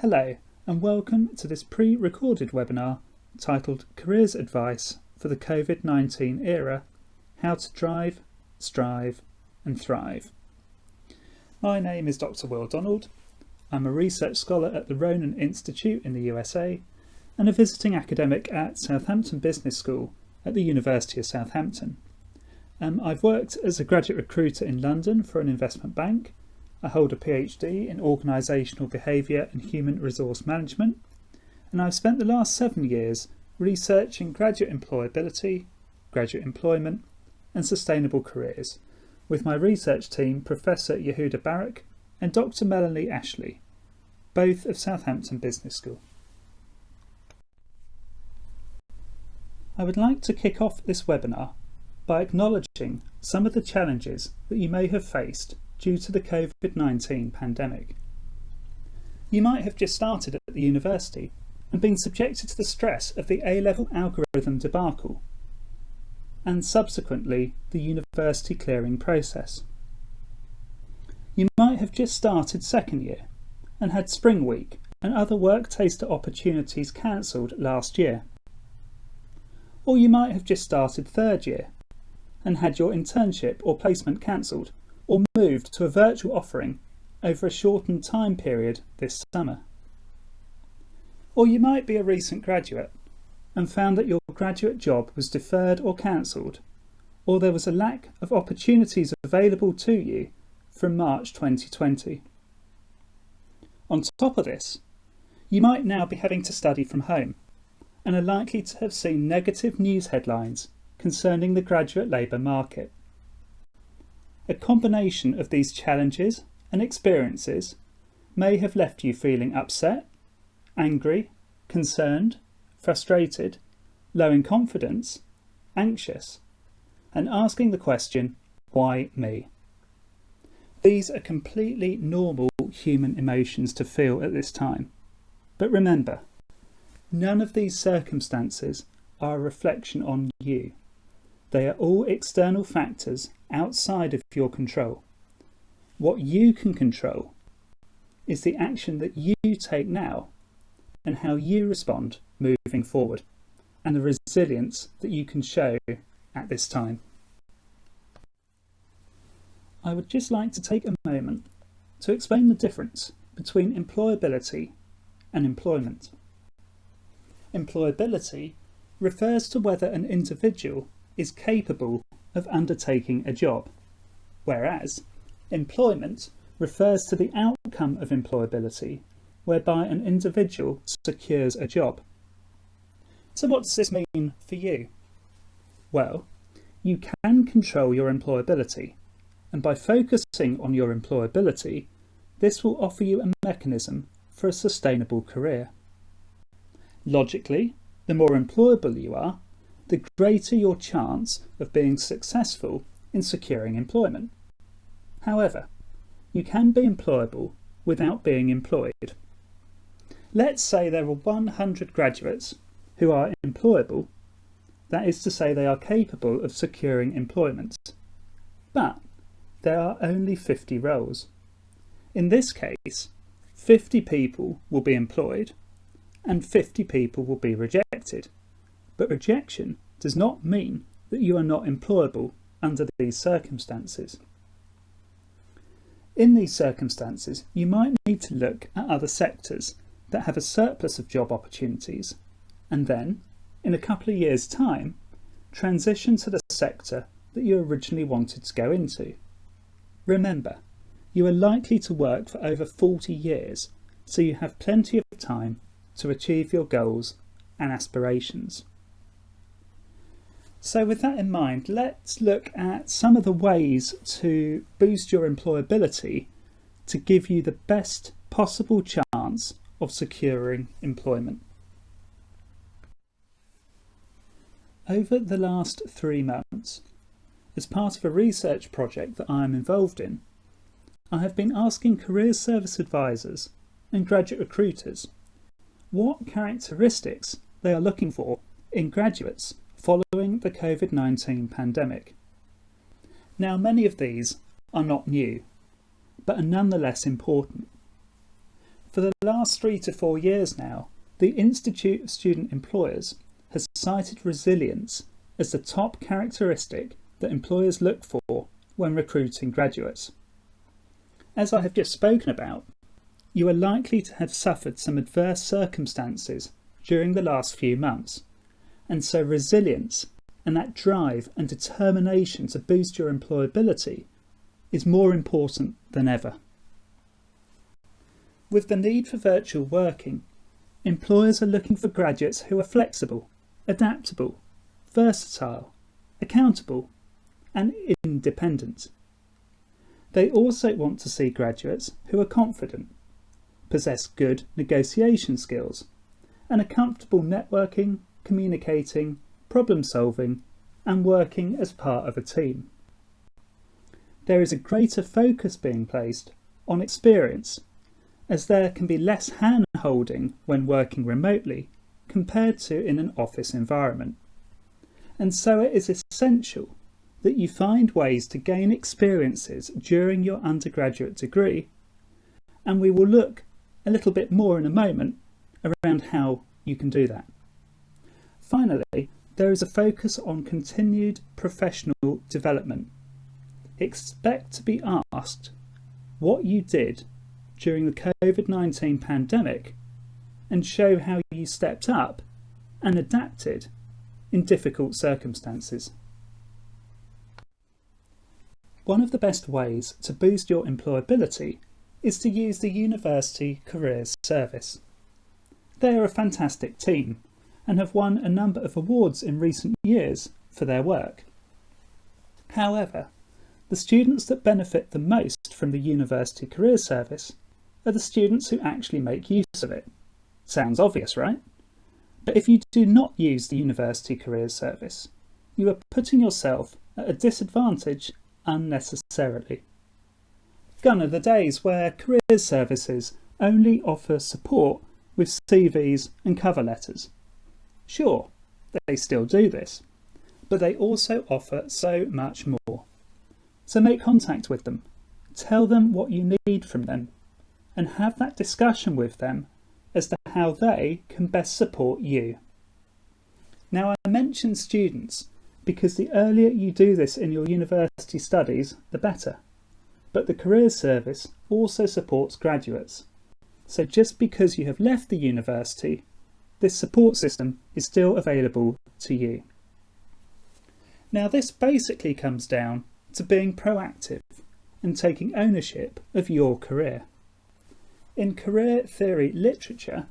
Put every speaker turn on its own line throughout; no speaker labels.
Hello and welcome to this pre-recorded webinar titled Careers Advice for the COVID-19 Era, How to Drive, Strive and Thrive. My name is Dr. Will Donald. I'm a research scholar at the Ronan Institute in the USA and a visiting academic at Southampton Business School at the University of Southampton. I've worked as a graduate recruiter in London for an investment bank. I hold a PhD in Organisational Behaviour and Human Resource Management, and I've spent the last 7 years researching graduate employability, graduate employment and sustainable careers with my research team Professor Yehuda Barak and Dr. Melanie Ashley, both of Southampton Business School. I would like to kick off this webinar by acknowledging some of the challenges that you may have faced due to the COVID-19 pandemic. You might have just started at the university and been subjected to the stress of the A-level algorithm debacle and subsequently the university clearing process. You might have just started second year and had Spring Week and other work taster opportunities cancelled last year. Or you might have just started third year and had your internship or placement cancelled or moved to a virtual offering over a shortened time period this summer. Or you might be a recent graduate and found that your graduate job was deferred or cancelled, or there was a lack of opportunities available to you from March 2020. On top of this, you might now be having to study from home and are likely to have seen negative news headlines concerning the graduate labour market. A combination of these challenges and experiences may have left you feeling upset, angry, concerned, frustrated, low in confidence, anxious, and asking the question, why me? These are completely normal human emotions to feel at this time. But remember, none of these circumstances are a reflection on you. They are all external factors outside of your control. What you can control is the action that you take now and how you respond moving forward, and the resilience that you can show at this time. I would just like to take a moment to explain the difference between employability and employment. Employability refers to whether an individual is capable of undertaking a job, whereas employment refers to the outcome of employability, whereby an individual secures a job. So what does this mean for you? Well, you can control your employability, and by focusing on your employability, this will offer you a mechanism for a sustainable career. Logically, the more employable you are, the greater your chance of being successful in securing employment. However, you can be employable without being employed. Let's say there are 100 graduates who are employable, that is to say they are capable of securing employment, but there are only 50 roles. In this case, 50 people will be employed and 50 people will be rejected. But rejection does not mean that you are not employable under these circumstances. In these circumstances, you might need to look at other sectors that have a surplus of job opportunities and then, in a couple of years' time, transition to the sector that you originally wanted to go into. Remember, you are likely to work for over 40 years, so you have plenty of time to achieve your goals and aspirations. So with that in mind, let's look at some of the ways to boost your employability to give you the best possible chance of securing employment. Over the last 3 months, as part of a research project that I am involved in, I have been asking career service advisors and graduate recruiters what characteristics they are looking for in graduates following the COVID-19 pandemic. Now, many of these are not new, but are nonetheless important. For the last 3 to 4 years now, the Institute of Student Employers has cited resilience as the top characteristic that employers look for when recruiting graduates. As I have just spoken about, you are likely to have suffered some adverse circumstances during the last few months, and so resilience and that drive and determination to boost your employability is more important than ever. With the need for virtual working, employers are looking for graduates who are flexible, adaptable, versatile, accountable, and independent. They also want to see graduates who are confident, possess good negotiation skills, and are comfortable networking, communicating, problem solving, and working as part of a team. There is a greater focus being placed on experience, as there can be less hand-holding when working remotely compared to in an office environment. And so it is essential that you find ways to gain experiences during your undergraduate degree, and we will look a little bit more in a moment around how you can do that. Finally, there is a focus on continued professional development. Expect to be asked what you did during the COVID-19 pandemic and show how you stepped up and adapted in difficult circumstances. One of the best ways to boost your employability is to use the University Careers Service. They are a fantastic team and have won a number of awards in recent years for their work. However, the students that benefit the most from the University Careers Service are the students who actually make use of it. Sounds obvious, right? But if you do not use the University Careers Service, you are putting yourself at a disadvantage unnecessarily. Gone are the days where careers services only offer support with CVs and cover letters. Sure, they still do this, but they also offer so much more. So make contact with them, tell them what you need from them, and have that discussion with them as to how they can best support you. Now, I mention students because the earlier you do this in your university studies, the better. But the Careers Service also supports graduates. So just because you have left the university, this support system is still available to you. Now, this basically comes down to being proactive and taking ownership of your career. In career theory literature,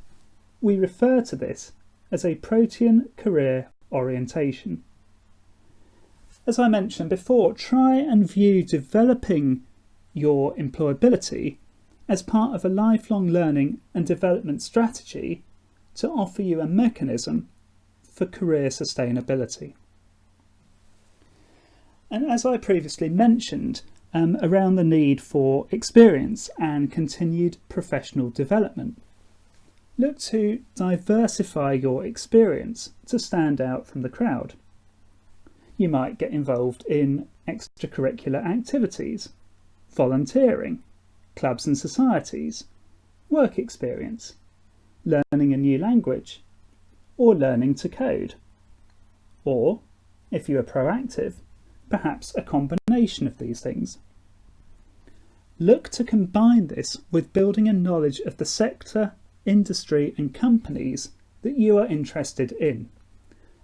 we refer to this as a protean career orientation. As I mentioned before, try and view developing your employability as part of a lifelong learning and development strategy to offer you a mechanism for career sustainability. And as I previously mentioned, around the need for experience and continued professional development, look to diversify your experience to stand out from the crowd. You might get involved in extracurricular activities, volunteering, clubs and societies, work experience, learning a new language, or learning to code. Or, if you are proactive, perhaps a combination of these things. Look to combine this with building a knowledge of the sector, industry and companies that you are interested in.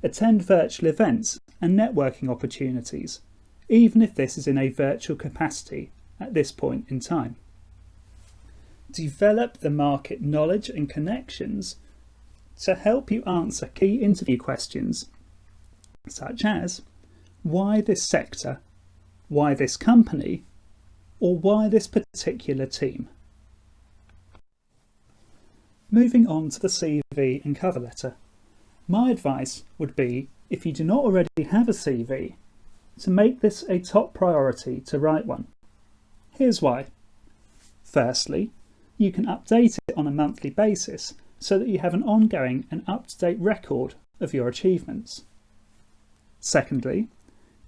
Attend virtual events and networking opportunities, even if this is in a virtual capacity at this point in time. Develop the market knowledge and connections to help you answer key interview questions, such as why this sector, why this company, or why this particular team. Moving on to the CV and cover letter, my advice would be, if you do not already have a CV, to make this a top priority to write one. Here's why. Firstly, you can update it on a monthly basis so that you have an ongoing and up-to-date record of your achievements. Secondly,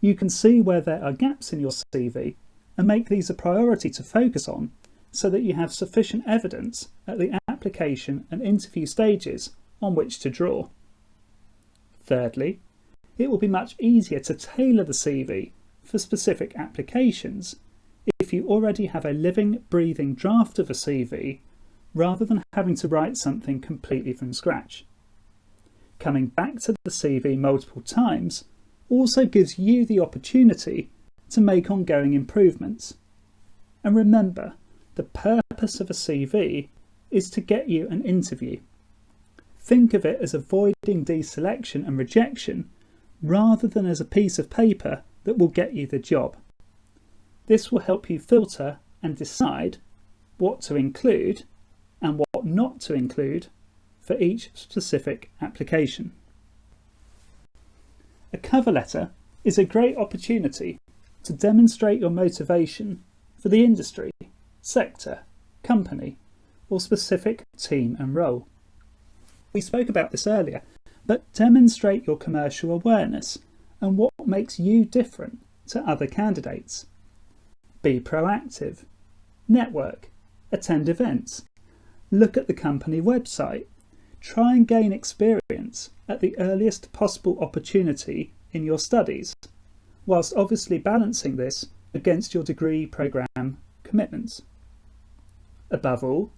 you can see where there are gaps in your CV and make these a priority to focus on so that you have sufficient evidence at the application and interview stages on which to draw. Thirdly, it will be much easier to tailor the CV for specific applications if you already have a living, breathing draft of a CV rather than having to write something completely from scratch. Coming back to the CV multiple times also gives you the opportunity to make ongoing improvements. And remember, the purpose of a CV is to get you an interview. Think of it as avoiding deselection and rejection rather than as a piece of paper that will get you the job. This will help you filter and decide what to include and what not to include for each specific application. A cover letter is a great opportunity to demonstrate your motivation for the industry, sector, company, or specific team and role. We spoke about this earlier, but demonstrate your commercial awareness and what makes you different to other candidates. Be proactive, network, attend events, look at the company website, try and gain experience at the earliest possible opportunity in your studies, whilst obviously balancing this against your degree programme commitments. Above all,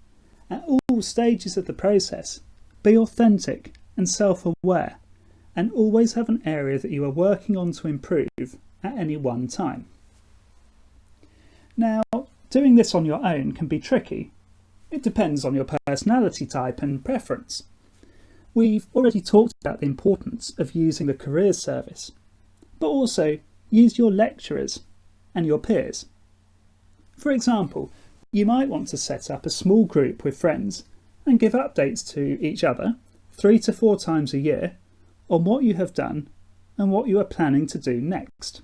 at all stages of the process, be authentic and self-aware, and always have an area that you are working on to improve at any one time. Now, doing this on your own can be tricky. It depends on your personality type and preference. We've already talked about the importance of using the careers service, but also use your lecturers and your peers. For example, you might want to set up a small group with friends and give updates to each other 3 to 4 times a year on what you have done and what you are planning to do next.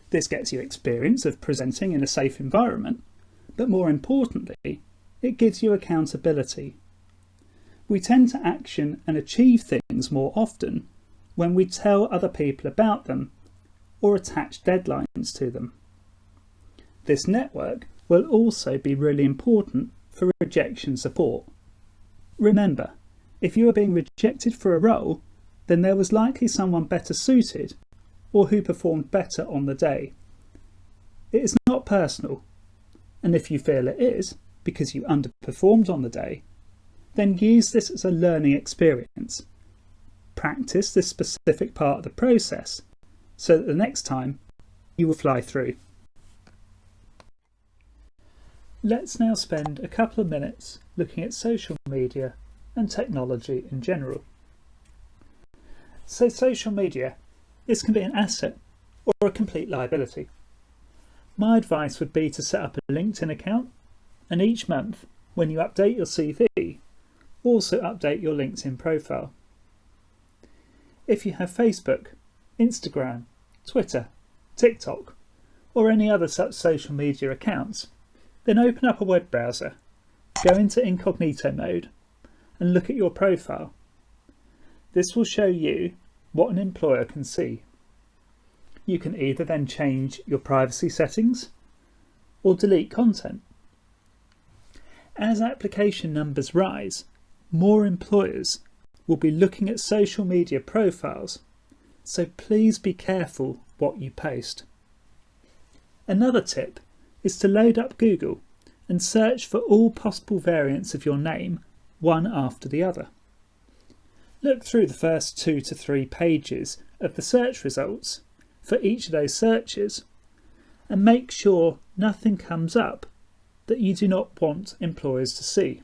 This gets you experience of presenting in a safe environment, but more importantly, it gives you accountability. We tend to action and achieve things more often when we tell other people about them or attach deadlines to them. This network will also be really important for rejection support. Remember, if you are being rejected for a role, then there was likely someone better suited or who performed better on the day. It is not personal, and if you feel it is because you underperformed on the day, then use this as a learning experience. Practice this specific part of the process so that the next time you will fly through. Let's now spend a couple of minutes looking at social media and technology in general. So social media, this can be an asset or a complete liability. My advice would be to set up a LinkedIn account, and each month when you update your CV, also update your LinkedIn profile. If you have Facebook, Instagram, Twitter, TikTok, or any other such social media accounts, then open up a web browser, go into incognito mode, and look at your profile. This will show you what an employer can see. You can either then change your privacy settings or delete content. As application numbers rise, more employers will be looking at social media profiles, so please be careful what you post. Another tip is to load up Google and search for all possible variants of your name, one after the other. Look through the first 2 to 3 pages of the search results for each of those searches and make sure nothing comes up that you do not want employers to see.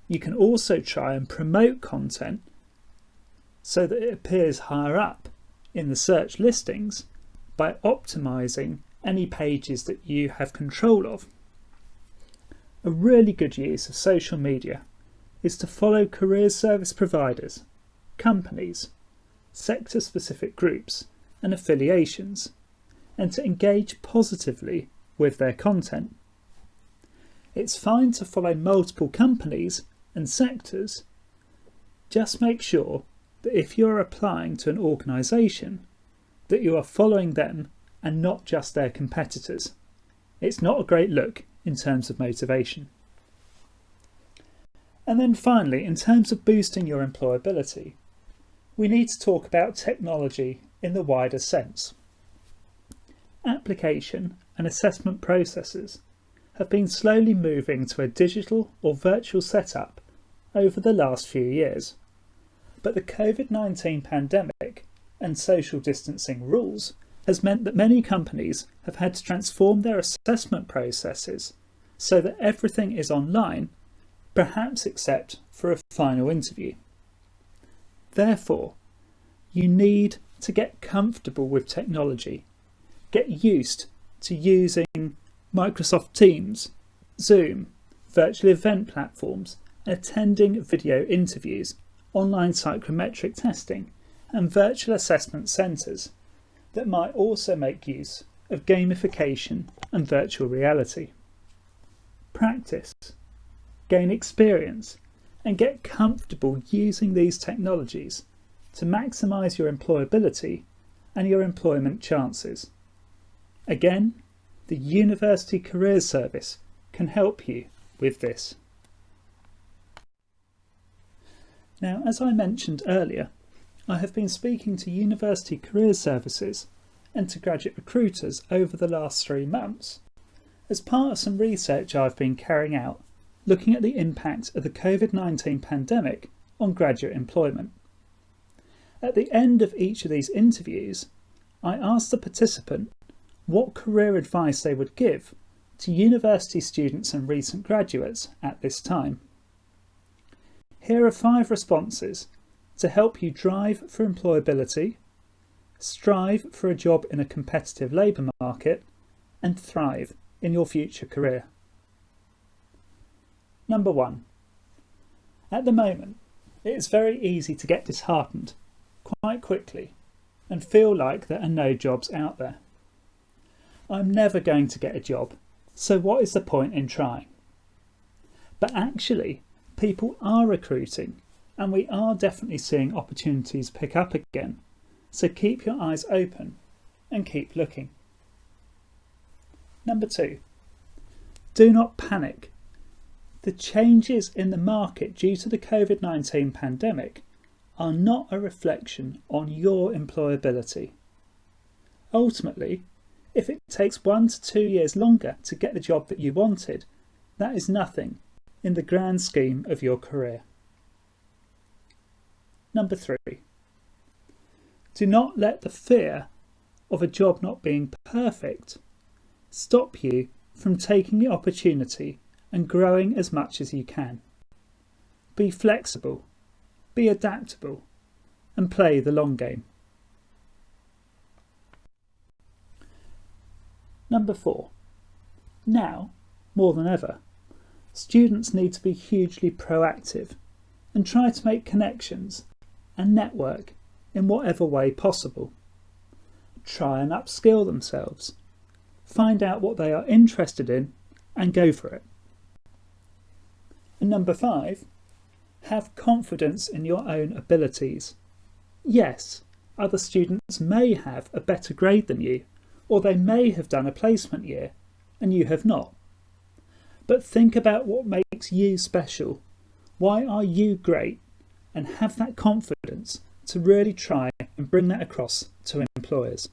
You can also try and promote content so that it appears higher up in the search listings by optimizing any pages that you have control of. A really good use of social media is to follow careers service providers, companies, sector-specific groups and affiliations, and to engage positively with their content. It's fine to follow multiple companies and sectors. Just make sure that if you're applying to an organisation, that you are following them and not just their competitors. It's not a great look in terms of motivation. And then finally, in terms of boosting your employability, we need to talk about technology in the wider sense. Application and assessment processes have been slowly moving to a digital or virtual setup over the last few years, but the COVID-19 pandemic and social distancing rules has meant that many companies have had to transform their assessment processes so that everything is online, perhaps except for a final interview. Therefore, you need to get comfortable with technology, get used to using Microsoft Teams, Zoom, virtual event platforms, attending video interviews, online psychometric testing, and virtual assessment centres that might also make use of gamification and virtual reality. Practice, gain experience, and get comfortable using these technologies to maximise your employability and your employment chances. Again, the University Careers Service can help you with this. Now, as I mentioned earlier, I have been speaking to University Careers Services and to graduate recruiters over the last 3 months as part of some research I've been carrying out looking at the impact of the COVID-19 pandemic on graduate employment. At the end of each of these interviews, I asked the participant what career advice they would give to university students and recent graduates at this time. Here are 5 responses to help you drive for employability, strive for a job in a competitive labour market, and thrive in your future career. Number 1. At the moment, it is very easy to get disheartened quite quickly and feel like there are no jobs out there. I'm never going to get a job, so what is the point in trying? But actually, people are recruiting and we are definitely seeing opportunities pick up again, so keep your eyes open and keep looking. Number 2. Do not panic. The changes in the market due to the COVID-19 pandemic are not a reflection on your employability. Ultimately, if it takes 1 to 2 years longer to get the job that you wanted, that is nothing in the grand scheme of your career. Number 3. Do not let the fear of a job not being perfect stop you from taking the opportunity and growing as much as you can. Be flexible, be adaptable, and play the long game. Number 4. Now, more than ever, students need to be hugely proactive and try to make connections and network in whatever way possible. Try and upskill themselves. Find out what they are interested in and go for it. And number 5, have confidence in your own abilities. Yes, other students may have a better grade than you, or they may have done a placement year and you have not. But think about what makes you special. Why are you great? And have that confidence to really try and bring that across to employers.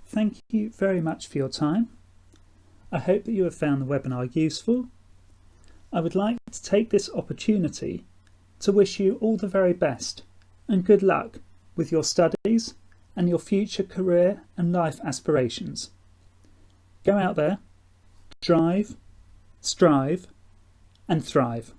Thank you very much for your time. I hope that you have found the webinar useful. I would like to take this opportunity to wish you all the very best and good luck with your studies and your future career and life aspirations. Go out there, drive, strive, and thrive.